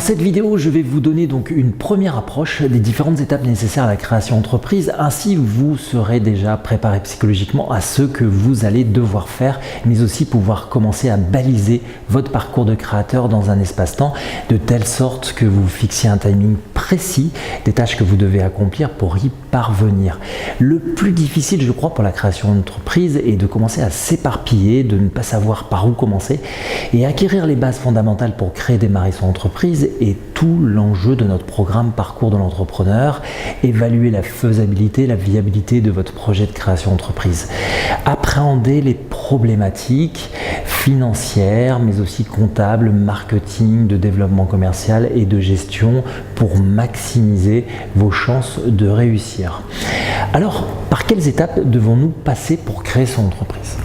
cette vidéo, je vais vous donner donc une première approche des différentes étapes nécessaires à la création d'entreprise. Ainsi, vous serez déjà préparé psychologiquement à ce que vous allez devoir faire, mais aussi pouvoir commencer à baliser votre parcours de créateur dans un espace-temps de telle sorte que vous fixiez un timing précis des tâches que vous devez accomplir pour y parvenir. Le plus difficile, je crois, pour la création d'entreprise est de commencer à s'éparpiller, de ne pas savoir par où commencer et acquérir les bases fondamentales pour créer, démarrer son entreprise est tout l'enjeu de notre programme Parcours de l'entrepreneur. Évaluer la faisabilité, la viabilité de votre projet de création d'entreprise. Appréhender les problématiques financières, mais aussi comptables, marketing, de développement commercial et de gestion pour maximiser vos chances de réussir. Alors, par quelles étapes devons-nous passer pour créer son entreprise ?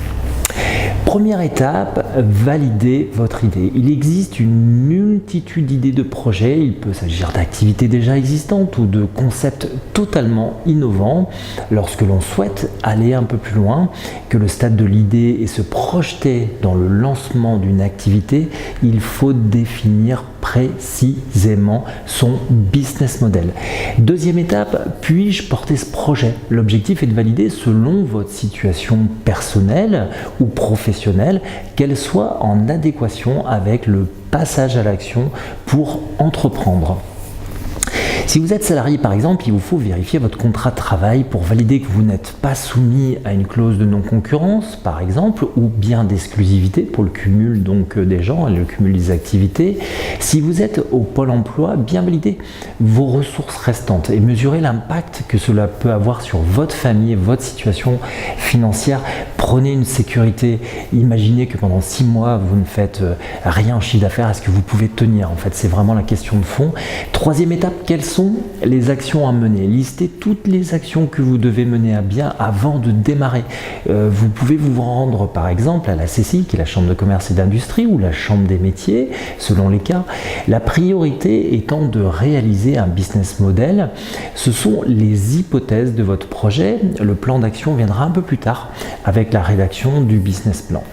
Première étape, valider votre idée. Il existe une multitude d'idées de projets. Il peut s'agir d'activités déjà existantes ou de concepts totalement innovants. Lorsque l'on souhaite aller un peu plus loin que le stade de l'idée et se projeter dans le lancement d'une activité, il faut définir précisément son business model. Deuxième étape, puis-je porter ce projet ? L'objectif est de valider selon votre situation personnelle ou professionnelle qu'elle soit en adéquation avec le passage à l'action pour entreprendre. Si vous êtes salarié par exemple, il vous faut vérifier votre contrat de travail pour valider que vous n'êtes pas soumis à une clause de non-concurrence par exemple, ou bien d'exclusivité pour le cumul donc des gens et le cumul des activités. Si vous êtes au Pôle emploi, bien valider vos ressources restantes et mesurer l'impact que cela peut avoir sur votre famille et votre situation financière. Prenez une sécurité, imaginez que pendant 6 mois vous ne faites rien en chiffre d'affaires, est-ce que vous pouvez tenir ? En fait, c'est vraiment la question de fond. Troisième étape, quelles sont les actions à mener ? Listez toutes les actions que vous devez mener à bien avant de démarrer. Vous pouvez vous rendre par exemple à la CCI, qui est la Chambre de commerce et d'industrie, ou la Chambre des métiers, selon les cas. La priorité étant de réaliser un business model. Ce sont les hypothèses de votre projet. Le plan d'action viendra un peu plus tard avec la rédaction du business plan.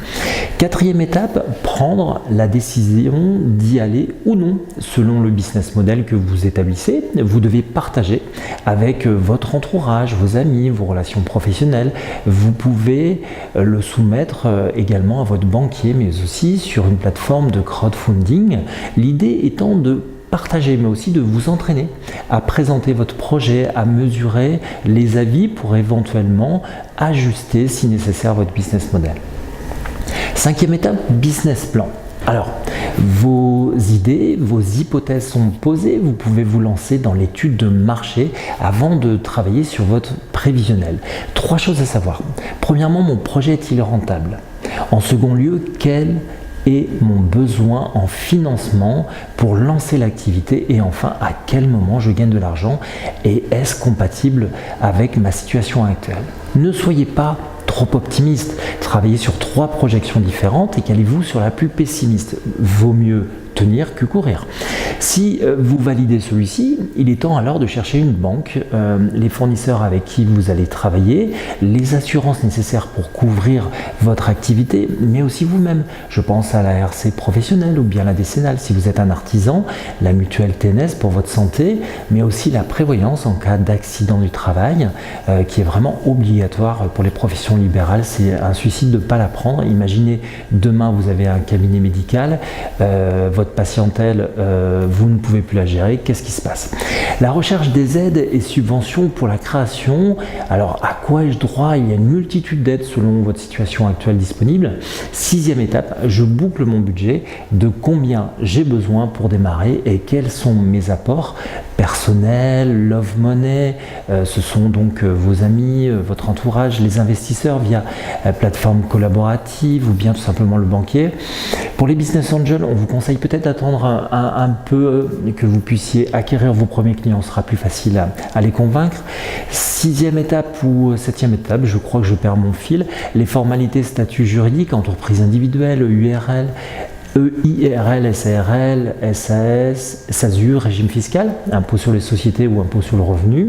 Quatrième étape, prendre la décision d'y aller ou non selon le business model que vous établissez. Vous devez partager avec votre entourage, vos amis, vos relations professionnelles. Vous pouvez le soumettre également à votre banquier, mais aussi sur une plateforme de crowdfunding. L'idée étant de partager, mais aussi de vous entraîner à présenter votre projet, à mesurer les avis pour éventuellement ajuster si nécessaire votre business model. Cinquième étape, business plan. Alors, vos idées, vos hypothèses sont posées, vous pouvez vous lancer dans l'étude de marché avant de travailler sur votre prévisionnel. 3 choses à savoir. Premièrement, mon projet est-il rentable ? En second lieu, quel est mon besoin en financement pour lancer l'activité ? Et enfin, à quel moment je gagne de l'argent et est-ce compatible avec ma situation actuelle ? Ne soyez pas trop optimiste, travaillez sur 3 projections différentes et calez-vous sur la plus pessimiste. Vaut mieux tenir que courir. Si vous validez celui-ci, il est temps alors de chercher une banque, les fournisseurs avec qui vous allez travailler, les assurances nécessaires pour couvrir votre activité, mais aussi vous-même. Je pense à la RC professionnelle ou bien la décennale si vous êtes un artisan, la mutuelle TNS pour votre santé, mais aussi la prévoyance en cas d'accident du travail qui est vraiment obligatoire pour les professions libérales. C'est un suicide de ne pas la prendre. Imaginez demain vous avez un cabinet médical, votre patientèle, vous ne pouvez plus la gérer, qu'est-ce qui se passe ? La recherche des aides et subventions pour la création. Alors, à quoi ai-je droit ? Il y a une multitude d'aides selon votre situation actuelle disponible. 6e étape, je boucle mon budget de combien j'ai besoin pour démarrer et quels sont mes apports personnels, love money, ce sont donc vos amis, votre entourage, les investisseurs via plateforme collaborative ou bien tout simplement le banquier. Pour les business angels, on vous conseille peut-être d'attendre un peu que vous puissiez acquérir vos premiers clients, ce sera plus facile à les convaincre. 6e étape ou 7e étape, je crois que je perds mon fil, les formalités statut juridique, entreprise individuelle, URL, EIRL, SARL, SAS, SASU, régime fiscal, impôt sur les sociétés ou impôt sur le revenu.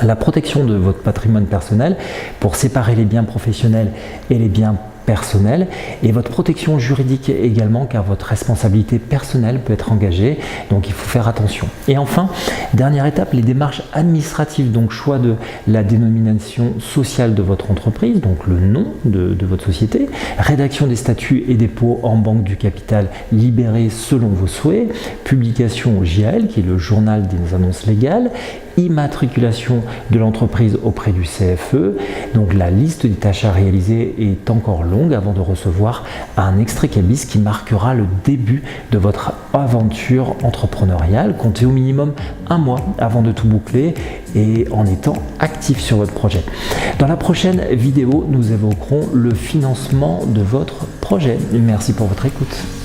La protection de votre patrimoine personnel pour séparer les biens professionnels et les biens personnel et votre protection juridique également, car votre responsabilité personnelle peut être engagée, donc il faut faire attention. Et enfin, dernière étape, les démarches administratives, donc choix de la dénomination sociale de votre entreprise, donc le nom de votre société, rédaction des statuts et dépôt en banque du capital libéré selon vos souhaits, publication au JAL, qui est le journal des annonces légales, immatriculation de l'entreprise auprès du CFE. Donc la liste des tâches à réaliser est encore longue avant de recevoir un extrait cabis qui marquera le début de votre aventure entrepreneuriale. Comptez au minimum un mois avant de tout boucler et en étant actif sur votre projet. Dans la prochaine vidéo, nous évoquerons le financement de votre projet. Merci pour votre écoute.